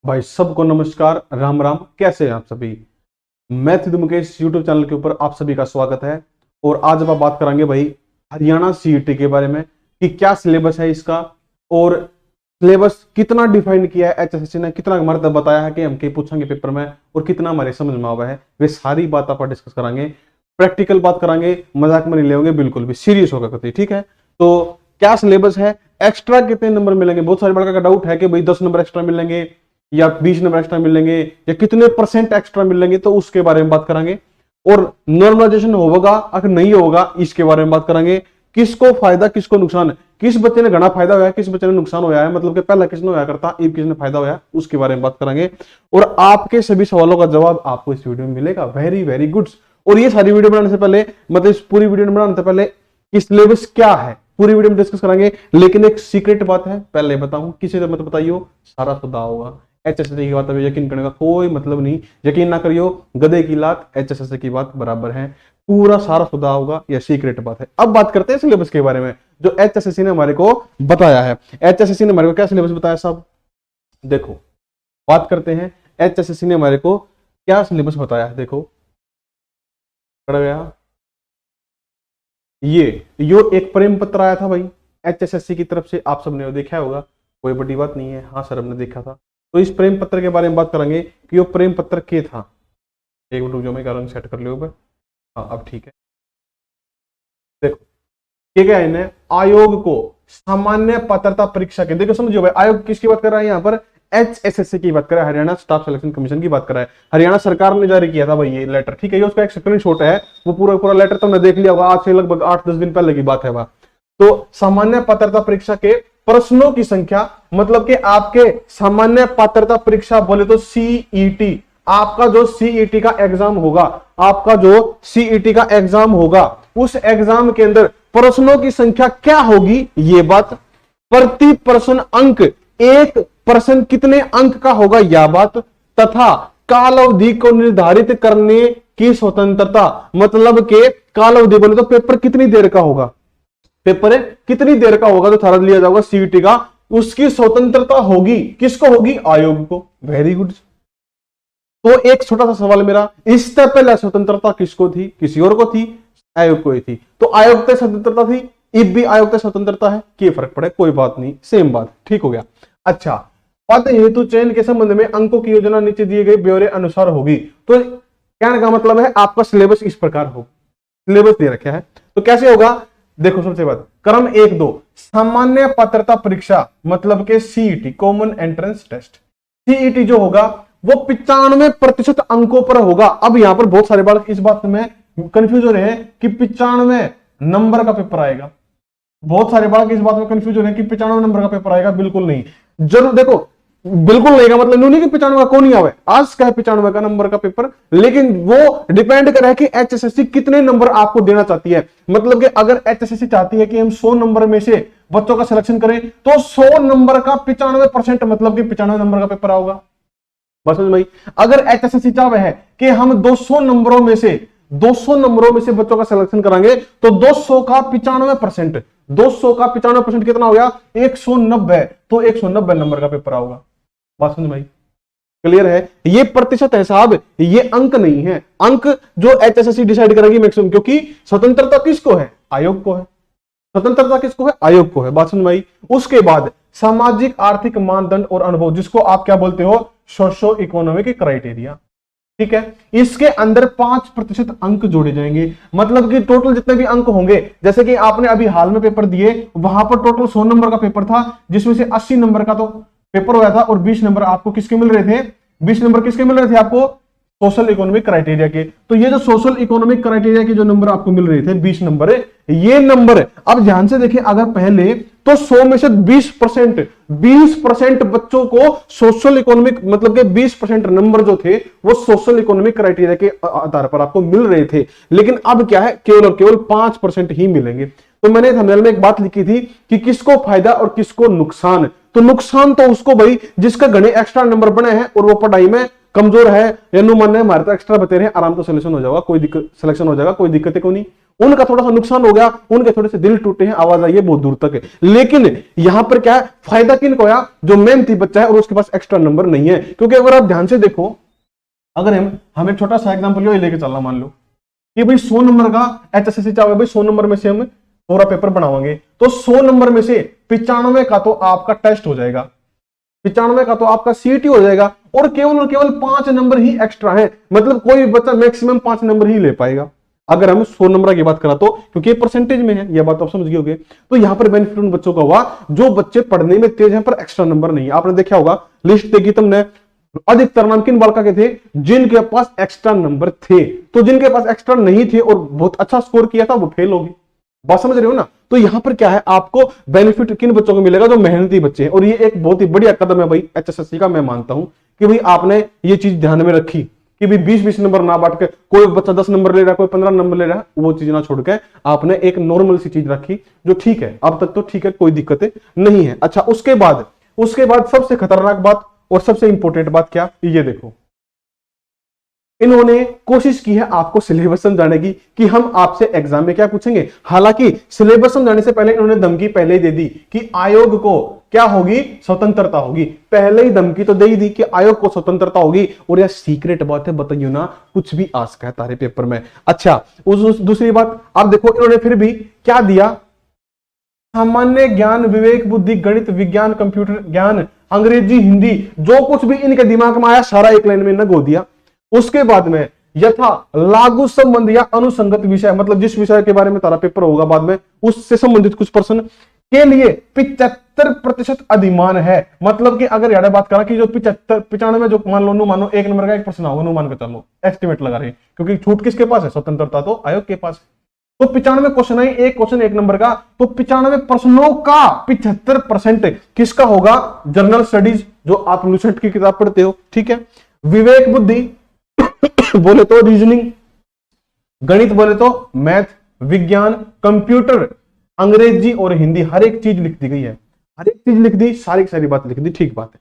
भाई सबको नमस्कार, राम राम। कैसे हैं आप सभी? मैं सिद्धू मुकेश यूट्यूब चैनल के ऊपर आप सभी का स्वागत है। और आज अब आप बात करेंगे भाई हरियाणा सीईटी के बारे में कि क्या सिलेबस है इसका और सिलेबस कितना डिफाइन किया है एचएसएससी ने, कितना मरतब बताया है कि हम के पूछेंगे पेपर में और कितना हमारे समझ में आवा है। वे सारी बात आप डिस्कस करेंगे, प्रैक्टिकल बात करेंगे, मजाक में नहीं लेंगे, बिल्कुल भी सीरियस होकर करते। ठीक है, तो क्या सिलेबस है, एक्स्ट्रा कितने नंबर मिलेंगे। बहुत सारे बड़का का डाउट है कि भाई 10 नंबर एक्स्ट्रा मिलेंगे या 20 नंबर एक्स्ट्रा मिलेंगे या कितने परसेंट एक्स्ट्रा मिलेंगे, तो उसके बारे में बात करेंगे। और नॉर्मलाइजेशन होगा अगर नहीं होगा इसके बारे में बात करेंगे। किसको फायदा किसको नुकसान, किस बच्चे ने घना फायदा हुआ है, किस बच्चे ने नुकसान हुआ है, मतलब कि पहला किसने होया करता अब किसने फायदा हुआ, उसके बारे में बात करेंगे। और आपके सभी सवालों का जवाब आपको इस वीडियो में मिलेगा। Very very good. और ये सारी वीडियो बनाने से पहले, मतलब इस पूरी वीडियो बनाने से पहले कि सिलेबस क्या है पूरी वीडियो में डिस्कस करेंगे। लेकिन एक सीक्रेट बात है, पहले बताऊं, किसी से मत बताइयो, सारा खुदा होगा। एचएसएससी की बात अभी यकीन करने का कोई मतलब नहीं, यकीन ना करियो, गधे की लात एचएसएससी की बात बराबर है। पूरा सारा खुदा होगा, यह सीक्रेट बात है। अब बात करते हैं सिलेबस के बारे में जो एचएसएससी ने हमारे को बताया है। एचएसएससी ने हमारे को क्या सिलेबस बताया साहब, देखो बात करते हैं। एचएसएससी ने हमारे को क्या सिलेबस बताया है, देखो पढ़ गया। यो एक प्रेम पत्र आया था भाई एचएसएससी की तरफ से, आप सबने देखा होगा, कोई बड़ी बात नहीं है। हाँ सर, हमने देखा था। तो इस प्रेम पत्र के बारे में बात करेंगे कि वो प्रेम पत्र क्या था। एक मिनट जो मैं रंग सेट कर लियो। हाँ अब ठीक है। देखो क्या है, इन्हें आयोग को सामान्य पात्रता परीक्षा के, देखो समझियो भाई, आयोग किसकी बात कर रहा है यहाँ पर, एचएसएससी की बात कर रहा है, हरियाणा स्टाफ सिलेक्शन कमीशन की बात कर रहा है। हरियाणा सरकार ने जारी किया था भाई ये लेटर। ठीक है, ये उसका एक स्क्रीनशॉट है, वो पूरा लेटर तो हमने देख लिया होगा, आज से लगभग 8-10 दिन पहले की बात है वह। तो सामान्य पात्रता परीक्षा के प्रश्नों की संख्या, मतलब कि आपके सामान्य पात्रता परीक्षा बोले तो सीईटी, आपका जो सीईटी का एग्जाम होगा, आपका जो सीईटी का एग्जाम होगा, उस एग्जाम के अंदर प्रश्नों की संख्या क्या होगी, ये बात, प्रति प्रश्न अंक, एक प्रश्न कितने अंक का होगा यह बात, तथा काल अवधि को निर्धारित करने की स्वतंत्रता, मतलब के काल अवधि बोले तो पेपर कितनी देर का होगा, पेपर कितनी देर का होगा तो थारा लिया जाएगा सीईटी का, उसकी स्वतंत्रता होगी। किसको होगी, आयोग को। Very good. तो एक छोटा सा सवाल मेरा, इससे पहले स्वतंत्रता किसको थी, किसी और को थी, आयोग को ही थी। तो आयोग तक स्वतंत्रता थी, अब भी आयोग तक स्वतंत्रता है, क्या फर्क पड़े, कोई बात नहीं, सेम बात, ठीक हो गया। अच्छा, पद हेतु चयन के संबंध में अंकों की योजना नीचे दिए गए ब्यौरे अनुसार होगी। तो कहने का मतलब है आपका सिलेबस इस प्रकार हो, सिलेबस दे रखा है। तो कैसे होगा, देखो सबसे बात, क्रम 1-2 सामान्य पात्रता परीक्षा, मतलब के CET common entrance test, CET जो होगा वो 95% अंकों पर होगा। अब यहां पर बहुत सारे बालक इस बात में कंफ्यूज हो रहे हैं कि 95 नंबर का पेपर आएगा। बहुत सारे बालक इस बात में कंफ्यूज हो रहे हैं कि 95 नंबर का पेपर आएगा। बिल्कुल नहीं, जरूर देखो, बिल्कुल नहीं का मतलब नहीं कि 95 का कौन नहीं आवे, आज का है 95 का नंबर का पेपर, लेकिन वो डिपेंड करे कि एचएसएससी कितने नंबर आपको देना चाहती है। मतलब कि अगर एचएसएससी चाहती है कि हम 100 नंबर में से बच्चों का सिलेक्शन करें, तो 100 नंबर का 95%, मतलब कि 95 नंबर का पेपर आओगा। बस भाई, अगर एचएसएससी चाहे है कि हम 200 नंबरों में से बच्चों का सिलेक्शन कराएंगे, तो 200 का 95%, 200 का 95% कितना हो गया, 190। तो 190 नंबर का पेपर आओगा। बात समझ भाई, क्लियर है। ये प्रतिशत है साहब, ये अंक नहीं है। अंक जो एचएसएससी डिसाइड करेगी मैक्सिमम, क्योंकि स्वतंत्रता किसको है, आयोग को है। स्वतंत्रता किसको है, आयोग को है। बात समझ भाई। उसके बाद सामाजिक आर्थिक मानदंड और अनुभव, जिसको आप क्या बोलते हो, सोशो इकोनॉमिक क्राइटेरिया। ठीक है, इसके अंदर 5% अंक जोड़े जाएंगे। मतलब कि टोटल जितने भी अंक होंगे, जैसे कि आपने अभी हाल में पेपर दिए, वहां पर टोटल 100 नंबर का पेपर था, जिसमें से 80 नंबर का तो पेपर हुआ था और 20 नंबर आपको किसके मिल रहे थे, 20 नंबर किसके मिल रहे थे आपको, सोशल इकोनॉमिक क्राइटेरिया के। तो ये जो सोशल इकोनॉमिक क्राइटेरिया के जो नंबर आपको मिल रहे थे 20 नंबर, ये नंबर अब ध्यान से देखिए, अगर पहले तो 100 में से 20% बच्चों को सोशल इकोनॉमिक, मतलब के 20% नंबर जो थे वो सोशल इकोनॉमिक क्राइटेरिया के आधार पर आपको मिल रहे थे। लेकिन अब क्या है, केवल और केवल 5% ही मिलेंगे। तो मैंने थंबनेल में एक बात लिखी थी कि किसको फायदा और किसको नुकसान। तो नुकसान तो उसको भाई जिसका घने एक्स्ट्रा नंबर बने हैं और वो पढ़ाई में कमजोर है या नु मन है हमारे तो एक्स्ट्रा बते रहे, आराम तो सिलेक्शन हो जाएगा, कोई दिक्कत सिलेक्शन हो जाएगा, कोई दिक्कत को नहीं। उनका थोड़ा सा नुकसान हो गया, उनके थोड़े से दिल टूटे हैं, आवाज आई है बहुत दूर तक है, लेकिन यहां पर क्या है फायदा किन को होया, जो मेहनती बच्चा है और उसके पास एक्स्ट्रा नंबर नहीं है। क्योंकि अगर आप ध्यान से देखो, अगर हम एक छोटा सा एग्जांपल ये लेके चलना, मान लो कि भाई 100 नंबर का HSSC चाहे भाई 100 नंबर में से हम पूरा पेपर बनावांगे, तो 100 नंबर में से 95 का तो आपका टेस्ट हो जाएगा, 95 का तो आपका CET हो जाएगा, और केवल 5 नंबर ही एक्स्ट्रा है। मतलब कोई भी बच्चा मैक्सिमम 5 नंबर ही ले पाएगा अगर हम 100 नंबर की बात करा तो, क्योंकि परसेंटेज में है, यह बात आप समझ गए होंगे। तो यहां पर बेनिफिट उन बच्चों का हुआ जो बच्चे पढ़ने में तेज हैं पर एक्स्ट्रा नंबर नहीं है। आपने देखा होगा लिस्ट देखी तुमने, अधिकतर नाम किन बालका के थे, जिनके पास एक्स्ट्रा नंबर थे। तो जिनके पास एक्स्ट्रा नहीं थे और बहुत अच्छा स्कोर किया था वो फेल होगी, बात समझ रहे हो ना। तो यहां पर क्या है, आपको बेनिफिट किन बच्चों को मिलेगा, जो मेहनती बच्चे हैं। और ये एक बहुत ही बढ़िया कदम है भाई HSSC का, मैं मानता हूं कि भाई आपने ये चीज ध्यान में रखी कि भाई 20-20 नंबर ना बांट के, कोई बच्चा 10 नंबर ले रहा है, कोई 15 नंबर ले रहा है, वो चीज ना छोड़ के आपने एक नॉर्मल सी चीज रखी जो ठीक है, अब तक तो ठीक है, कोई दिक्कत नहीं है। अच्छा, उसके बाद सबसे खतरनाक बात और सबसे इंपॉर्टेंट बात क्या, ये देखो, इन्होंने कोशिश की है आपको सिलेबस समझाने की कि हम आपसे एग्जाम में क्या पूछेंगे। हालांकि सिलेबस समझाने से पहले इन्होंने धमकी पहले ही दे दी कि आयोग को क्या होगी, स्वतंत्रता होगी। पहले ही धमकी तो दे ही दी कि आयोग को स्वतंत्रता होगी। और यह सीक्रेट बात है, बताइए ना, कुछ भी आ सकता है तारे पेपर में। अच्छा, दूसरी बात आप देखो, इन्होंने फिर भी क्या दिया, सामान्य ज्ञान, विवेक बुद्धि, गणित, विज्ञान, कंप्यूटर ज्ञान, अंग्रेजी, हिंदी, जो कुछ भी इनके दिमाग में आया सारा एक लाइन में नगो दिया। उसके बाद में यथा लागू संबंध या अनुसंगत विषय, मतलब जिस विषय के बारे में तारा पेपर होगा बाद में, उससे संबंधित कुछ प्रश्न के लिए 75% अधिमान है। मतलब कि अगर यार बात करा कि जो 95 जो मानो 1 नंबर का एक प्रश्न होगा, मान के चलो एस्टिमेट लगा रहे, क्योंकि छूट किसके पास है, स्वतंत्रता तो आयोग के पास है। तो 95 क्वेश्चन है, एक क्वेश्चन 1 नंबर का, तो 95 प्रश्नों का 75% किसका होगा, जनरल स्टडीज, जो आप लूसेंट की किताब पढ़ते हो, ठीक है। विवेक बुद्धि बोले तो रीजनिंग, गणित बोले तो मैथ, विज्ञान, कंप्यूटर, अंग्रेजी और हिंदी, हर एक चीज लिख दी गई है, हर एक चीज लिख दी, सारी की सारी बात लिख दी, ठीक बात है।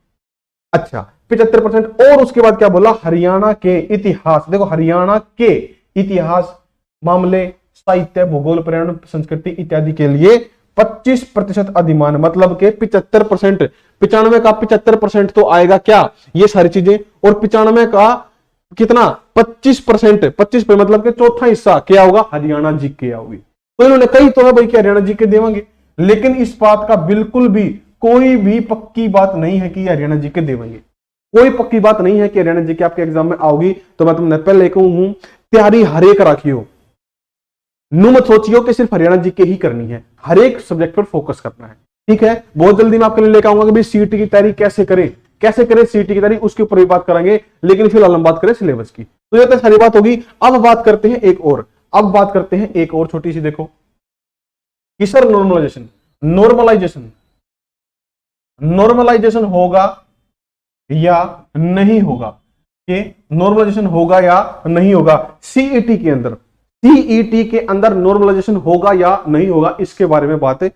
अच्छा, 75%। और उसके बाद क्या बोला, हरियाणा के इतिहास, देखो हरियाणा के इतिहास, मामले, साहित्य, भूगोल, पर्यावरण, संस्कृति इत्यादि के लिए 25% अधिमान, मतलब के 75%, 95 का 75% तो आएगा क्या, ये सारी चीजें। और 95 का कितना, 25%, 25 मतलब के चौथा हिस्सा क्या होगा, हरियाणा जीके आओगी। तो इन्होंने कही तो है भाई कि हरियाणा जीके देवांगे, लेकिन इस बात का बिल्कुल भी कोई भी पक्की बात नहीं है कि हरियाणा जीके देवांगे, कोई पक्की बात नहीं है कि हरियाणा जीके आपके एग्जाम में आओगी। तो मैं तुमने पहले कहूं, तैयारी हर एक रखियो, नु मत सोचियो कि सिर्फ हरियाणा जीके ही करनी है, हर एक सब्जेक्ट पर फोकस करना है, ठीक है। बहुत जल्दी मैं आपके लिए लेकर आऊंगा कि भाई CET की तैयारी कैसे करें CET की तैयारी, उसके ऊपर भी बात करेंगे, लेकिन फिलहाल हम बात करें सिलेबस की। तो ये तो सारी बात होगी। अब बात करते हैं एक और छोटी सी, देखो कि सर नॉर्मलाइजेशन होगा या नहीं होगा, कि नॉर्मलाइजेशन होगा या नहीं होगा CET के अंदर नॉर्मलाइजेशन होगा या नहीं होगा, इसके बारे में बातें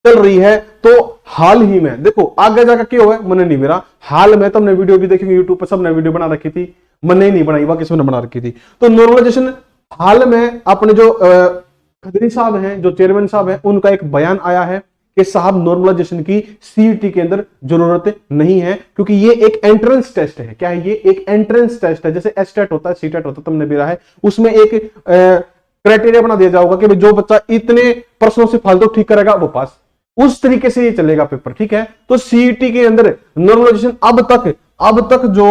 चल रही है। तो हाल ही में देखो, आगे जाकर क्या हुआ मैंने नहीं, मेरा हाल में तुमने वीडियो भी देखी यूट्यूब पर, सबने वीडियो बना रखी थी, मैंने नहीं बनाई, बाकी सबने बना रखी थी। तो नॉर्मलाइजेशन हाल में अपने जो खदरी साहब हैं, जो चेयरमैन साहब हैं, उनका एक बयान आया है कि साहब नॉर्मलाइजेशन की CET के अंदर जरूरत नहीं है, क्योंकि ये एक एंट्रेंस टेस्ट है। क्या है ये, एक एंट्रेंस टेस्ट है, जैसे एस्टेट होता है, सीटेट होता है, तुमने भी रहा है, उसमें एक क्राइटेरिया बना दिया जाएगा कि जो बच्चा इतने प्रश्नों से फालतू ठीक करेगा वो पास, उस तरीके से ये चलेगा पेपर, ठीक है। तो CET के अंदर नॉर्मलाइजेशन अब तक जो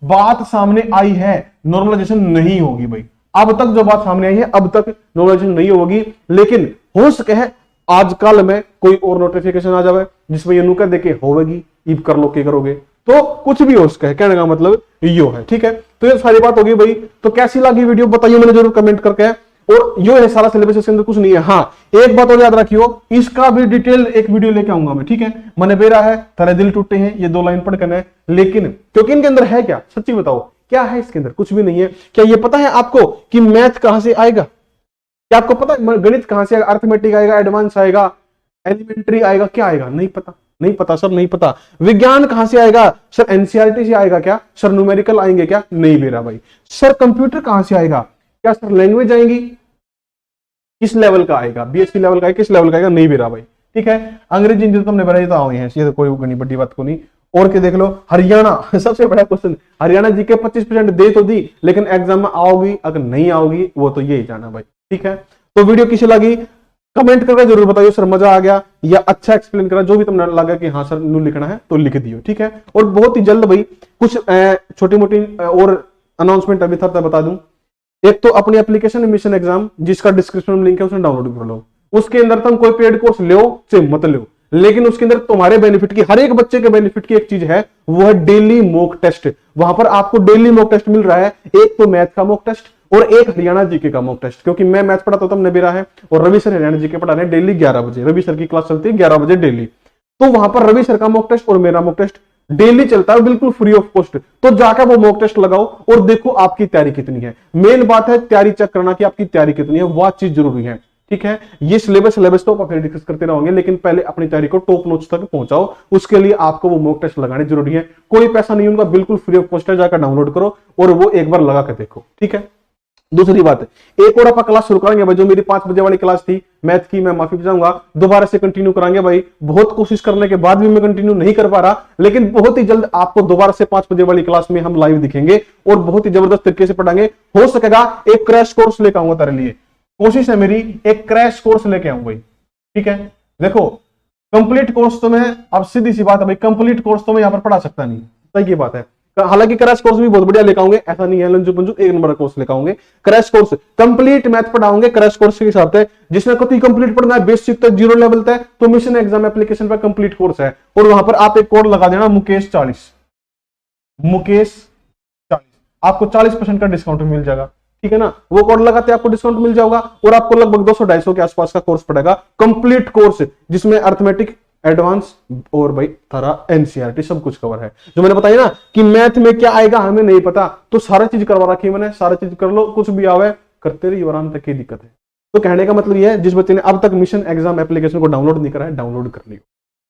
बात सामने आई है, नॉर्मलाइजेशन नहीं होगी भाई, अब तक जो बात सामने आई है, अब तक नॉर्मलाइजेशन नहीं होगी। लेकिन हो सके है आजकल में कोई और नोटिफिकेशन आ जाए जिसमें ये नुका देके होगी, ईब कर लो के करोगे, तो कुछ भी हो सके है, कहने का मतलब यो है, ठीक है। तो ये सारी बात होगी भाई। तो कैसी लगी वीडियो बताइए, मैंने जरूर कमेंट करके। और यो है सारा सिलेबस, इसके अंदर कुछ नहीं है। हाँ, एक बात और याद रखियो, इसका भी डिटेल एक वीडियो लेके आऊंगा मैं, ठीक है। मैंने बेरा है, तेरे दिल टूटे हैं, ये 2 लाइन पढ़ करना, लेकिन क्योंकि इनके अंदर है क्या, सच्ची बताओ क्या है इसके अंदर, कुछ भी नहीं है। क्या ये पता है आपको कि मैथ कहां से आएगा, क्या आपको पता है गणित कहां से आएगा, अर्थमेटिक आएगा, एडवांस आएगा, एलिमेंट्री आएगा, क्या आएगा, नहीं पता। नहीं पता सर, नहीं पता। विज्ञान कहां से आएगा सर? एनसीईआरटी से आएगा क्या सर? न्यूमेरिकल आएंगे क्या? नहीं बेरा भाई। सर कंप्यूटर कहां से आएगा? क्या सर लैंग्वेज आएंगी? किस लेवल का आएगा? बीएससी लेवल का है, किस लेवल का आएगा? नहीं बेरा भाई। ठीक है, अंग्रेजी हिंदी तो हमने बनाई तो आई है, ये तो कोई नहीं बड़ी बात को नहीं। और क्या देख लो, हरियाणा सबसे बड़ा क्वेश्चन, हरियाणा जीके 25% दे तो दी, लेकिन एग्जाम में आओगी अगर नहीं आओगी वो तो यही जाना भाई। ठीक है, तो वीडियो कैसी लगी कमेंट करके जरूर बताइए सर, मजा आ गया या अच्छा एक्सप्लेन करा, जो भी तुमने लगा कि हाँ सर नू लिखना है तो लिख दियो। ठीक है, और बहुत ही जल्द भाई कुछ छोटी मोटी और अनाउंसमेंट अभी था बता दूं। एक तो अपनी एप्लीकेशन मिशन एग्जाम जिसका डिस्क्रिप्शन में लिंक है, उसमें डाउनलोड कर लो। उसके अंदर तुम कोई पेड कोर्स लो से मत लो, लेकिन उसके अंदर तुम्हारे बेनिफिट की, हर एक बच्चे के बेनिफिट की एक चीज है, वो है डेली मॉक टेस्ट। वहां पर आपको डेली मॉक टेस्ट मिल रहा है, एक तो मैथ का मॉक टेस्ट और एक हरियाणा जीके का मॉक टेस्ट। क्योंकि मैं मैथ पढ़ाता हूं, तब नबीरा है और रवि सर हरियाणा जीके पढ़ा रहे हैं डेली 11 बजे। रवि सर की क्लास चलती है 11 बजे डेली, तो वहां पर रवि सर का मॉक टेस्ट और मेरा मॉक टेस्ट डेली चलता है, बिल्कुल फ्री ऑफ कॉस्ट। तो जाकर वो मॉक टेस्ट लगाओ और देखो आपकी तैयारी कितनी है। मेन बात है तैयारी चेक करना कि आपकी तैयारी कितनी है, वह चीज जरूरी है। ठीक है, ये सिलेबस तो फिर डिस्कस करते रहोगे, लेकिन पहले अपनी तैयारी को टॉप नॉच तक पहुंचाओ। उसके लिए आपको वो मॉक टेस्ट लगाने जरूरी है, कोई पैसा नहीं उनका, बिल्कुल फ्री ऑफ कॉस्ट है। जाकर डाउनलोड करो और वो एक बार लगा कर देखो। ठीक है, दूसरी बात है एक और आप क्लास शुरू करेंगे भाई। जो मेरी 5 बजे वाली क्लास थी मैथ की, मैं माफी चाहूंगा, दोबारा से कंटिन्यू कराएंगे भाई। बहुत कोशिश करने के बाद भी मैं कंटिन्यू नहीं कर पा रहा, लेकिन बहुत ही जल्द आपको दोबारा से 5 बजे वाली क्लास में हम लाइव दिखेंगे और बहुत ही जबरदस्त तरीके से पढ़ाएंगे। हो सकेगा एक क्रैश कोर्स लेकर आऊंगा तेरे लिए, कोशिश है मेरी एक क्रैश कोर्स लेके आऊं भाई। ठीक है, देखो कंप्लीट कोर्स तो मैं, अब सीधी सी बात है भाई, कंप्लीट कोर्स तो मैं यहां पर पढ़ा सकता नहीं, सही की बात है। हालांकि क्रैश कोर्स भी बहुत बढ़िया लेकर आऊंगे, ऐसा नहीं है लंजू पंजू, एक नंबर का कोर्स लेकर आऊंगे। क्रैश कोर्स कंप्लीट मैथ पढ़ाऊंगे क्रैश कोर्स के हिसाब से, जिसमें कभी कंप्लीट पढ़ना है बेसिक तक 0 लेवल तक, तो मिशन एग्जाम एप्लीकेशन पर कंप्लीट कोर्स है। और वहां पर आप एक कोड लगा देना मुकेश 40, आपको 40% का डिस्काउंट मिल जाएगा। ठीक है ना, वो कोड लगाते आपको डिस्काउंट मिल जाएगा और आपको लगभग 200-250 के आसपास का कोर्स पड़ेगा, कंप्लीट कोर्स, जिसमें अर्थमेटिक एडवांस और भाई थारा एनसीईआरटी सब कुछ कवर है। जो मैंने बताया ना कि मैथ में क्या आएगा हमें नहीं पता, तो सारा चीज करवा रखी है मैंने, सारा चीज कर लो, कुछ भी आवे करते रहिए आराम तक, की दिक्कत है। तो कहने का मतलब यह है जिस बच्चे ने अब तक मिशन एग्जाम एप्लीकेशन को डाउनलोड नहीं करा है, डाउनलोड कर लियो।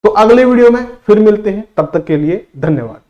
तो अगले वीडियो में फिर मिलते हैं, तब तक के लिए धन्यवाद।